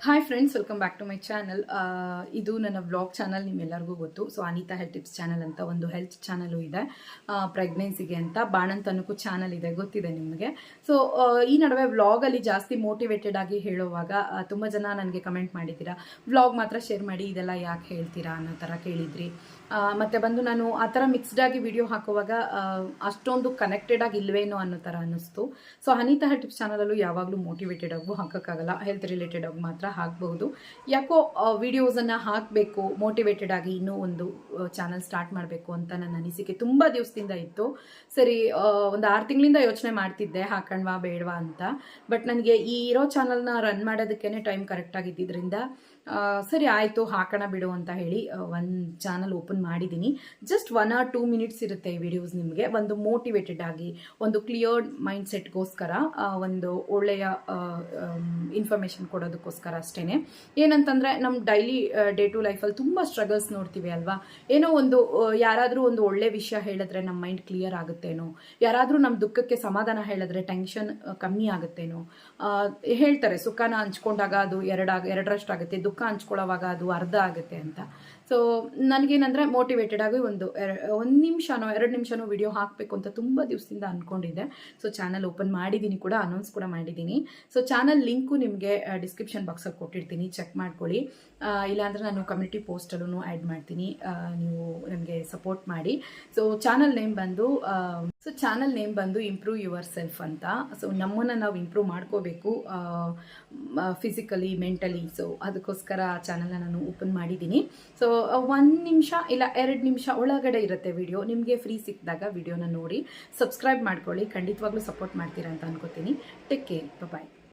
Hi friends, welcome back to my channel. ಇದು ನನ್ನ vlog channel, ನಿಮ್ಮೆಲ್ಲರಿಗೂ ಗೊತ್ತು. So Anitha health tips channel ಅಂತ ಒಂದು ಹೆಲ್ತ್ ಚಾನಲು ಇದೆ, ಪ್ರೆಗ್ನೆನ್ಸಿಗೆ ಅಂತ. ಬಾಣಂತ ಅನ್ನೋಕ್ಕೂ ಚಾನಲ್ ಇದೆ, ಗೊತ್ತಿದೆ ನಿಮಗೆ. ಸೊ ಈ ನಡುವೆ ವ್ಲಾಗಲ್ಲಿ ಜಾಸ್ತಿ ಮೋಟಿವೇಟೆಡ್ ಆಗಿ ಹೇಳುವಾಗ ತುಂಬ ಜನ ನನಗೆ ಕಮೆಂಟ್ ಮಾಡಿದ್ದೀರಾ, ವ್ಲಾಗ್ ಮಾತ್ರ ಶೇರ್ ಮಾಡಿ, ಇದೆಲ್ಲ ಯಾಕೆ ಹೇಳ್ತೀರಾ ಅನ್ನೋ ಥರ ಕೇಳಿದ್ರಿ. ಮತ್ತು ಬಂದು ನಾನು ಆ ಥರ ಮಿಕ್ಸ್ಡ್ ಆಗಿ ವಿಡಿಯೋ ಹಾಕುವಾಗ ಅಷ್ಟೊಂದು ಕನೆಕ್ಟೆಡ್ ಆಗಿ ಇಲ್ವೇನೋ ಅನ್ನೋ ಥರ ಅನ್ನಿಸ್ತು. ಸೊ ಅನಿತಾ ಹೆಲ್ತ್ ಟಿಪ್ಸ್ ಚಾನಲಲ್ಲೂ ಯಾವಾಗಲೂ ಮೋಟಿವೇಟೆಡ್ ಆಗು ಹಾಕೋಕ್ಕಾಗಲ್ಲ, ಹೆಲ್ತ್ ರಿಲೇಟೆಡ್ ಆಗಿ ಮಾತ್ರ ಹಾಕಬಹುದು. ಯಾಕೋ ವಿಡಿಯೋಸನ್ನು ಹಾಕಬೇಕು, ಮೋಟಿವೇಟೆಡ್ ಆಗಿ ಇನ್ನೂ ಒಂದು ಚಾನಲ್ ಸ್ಟಾರ್ಟ್ ಮಾಡಬೇಕು ಅಂತ ನನ್ನ ಅನಿಸಿಕೆ ತುಂಬ ದಿವಸದಿಂದ ಇತ್ತು. ಸರಿ, ಒಂದು 6 ತಿಂಗಳಿಂದ ಯೋಚನೆ ಮಾಡ್ತಿದ್ದೆ ಹಾಕಣ್ವಾ ಬೇಡವಾ ಅಂತ. ಬಟ್ ನನಗೆ ಈ ಇರೋ ಚಾನಲ್ನ ರನ್ ಮಾಡೋದಕ್ಕೇ ಟೈಮ್ ಕರೆಕ್ಟಾಗಿ ಇದ್ದಿದ್ದರಿಂದ ಸರಿ ಆಯಿತು ಹಾಕೋಣ ಬಿಡು ಅಂತ ಹೇಳಿ ಒಂದು ಚಾನಲ್ ಓಪನ್ ಮಾಡಿದ್ದೀನಿ. ಜಸ್ಟ್ 1 or 2 ಮಿನಿಟ್ಸ್ ಇರುತ್ತೆ ಈ ವಿಡಿಯೋಸ್. ನಿಮಗೆ ಒಂದು ಮೋಟಿವೇಟೆಡ್ ಆಗಿ, ಒಂದು ಕ್ಲಿಯರ್ ಮೈಂಡ್ ಸೆಟ್ಗೋಸ್ಕರ, ಒಂದು ಒಳ್ಳೆಯ ಇನ್ಫಾರ್ಮೇಷನ್ ಕೊಡೋದಕ್ಕೋಸ್ಕರ ಅಷ್ಟೇ. ಏನಂತಂದರೆ ನಮ್ಮ ಡೈಲಿ ಡೇ ಟು ಲೈಫಲ್ಲಿ ತುಂಬ ಸ್ಟ್ರಗಲ್ಸ್ ನೋಡ್ತೀವಿ ಅಲ್ವಾ. ಏನೋ ಒಂದು ಯಾರಾದರೂ ಒಂದು ಒಳ್ಳೆ ವಿಷಯ ಹೇಳಿದ್ರೆ ನಮ್ಮ ಮೈಂಡ್ ಕ್ಲಿಯರ್ ಆಗುತ್ತೇನೋ, ಯಾರಾದರೂ ನಮ್ಮ ದುಃಖಕ್ಕೆ ಸಮಾಧಾನ ಹೇಳಿದ್ರೆ ಟೆನ್ಷನ್ ಕಮ್ಮಿ ಆಗುತ್ತೇನೋ. ಹೇಳ್ತಾರೆ ಸುಖನ ಹಂಚ್ಕೊಂಡಾಗ ಅದು ಎರಡರಷ್ಟಾಗುತ್ತೆ, ದುಃಖ ಹಂಚ್ಕೊಳ್ಳೋವಾಗ ಅದು ಅರ್ಧ ಆಗುತ್ತೆ ಅಂತ. ಸೊ ನನಗೇನಂದರೆ ಮೋಟಿವೇಟೆಡ್ ಆಗಿ ಒಂದು 1 ನಿಮಿಷನೋ 2 ನಿಮಿಷನೋ ವಿಡಿಯೋ ಹಾಕಬೇಕು ಅಂತ ತುಂಬ ದಿವಸದಿಂದ ಅಂದ್ಕೊಂಡಿದ್ದೆ. ಸೊ ಚಾನಲ್ ಓಪನ್ ಮಾಡಿದ್ದೀನಿ ಕೂಡ, ಅನೌನ್ಸ್ ಕೂಡ ಮಾಡಿದ್ದೀನಿ. ಸೊ ಚಾನಲ್ ಲಿಂಕು ನಿಮಗೆ ಡಿಸ್ಕ್ರಿಪ್ಷನ್ ಬಾಕ್ಸಲ್ಲಿ ಕೊಟ್ಟಿರ್ತೀನಿ, ಚೆಕ್ ಮಾಡ್ಕೊಳ್ಳಿ. ಇಲ್ಲಾಂದರೆ ನಾನು ಕಮ್ಯುನಿಟಿ ಪೋಸ್ಟಲ್ಲೂ ಆ್ಯಡ್ ಮಾಡ್ತೀನಿ, ನೀವು ನನಗೆ ಸಪೋರ್ಟ್ ಮಾಡಿ. ಸೊ ಚಾನಲ್ ನೇಮ್ ಬಂದು ಇಂಪ್ರೂವ್ ಯುವರ್ ಸೆಲ್ಫ್ ಅಂತ. ಸೊ ನಮ್ಮನ್ನು ನಾವು ಇಂಪ್ರೂವ್ ಮಾಡ್ಕೋಬೇಕು ಫಿಸಿಕಲಿ, ಮೆಂಟಲಿ. ಸೊ ಅದಕ್ಕೋಸ್ಕರ ಚಾನಲ್ನ ನಾನು ಓಪನ್ ಮಾಡಿದ್ದೀನಿ. ಸೊ 1 ನಿಮಿಷ ಇಲ್ಲ 2 ನಿಮಿಷ ಒಳಗಡೆ ಇರುತ್ತೆ ವಿಡಿಯೋ. ನಿಮಗೆ ಫ್ರೀ ಸಿಕ್ಕಿದಾಗ ವಿಡಿಯೋನ ನೋಡಿ ಸಬ್ಸ್ಕ್ರೈಬ್ ಮಾಡ್ಕೊಳ್ಳಿ. ಖಂಡಿತವಾಗ್ಲೂ ಸಪೋರ್ಟ್ ಮಾಡ್ತೀರಾ ಅಂತ ಅನ್ಕೋತೀನಿ. ಟೇಕ್ ಕೇರ್, ಬಾಯ್.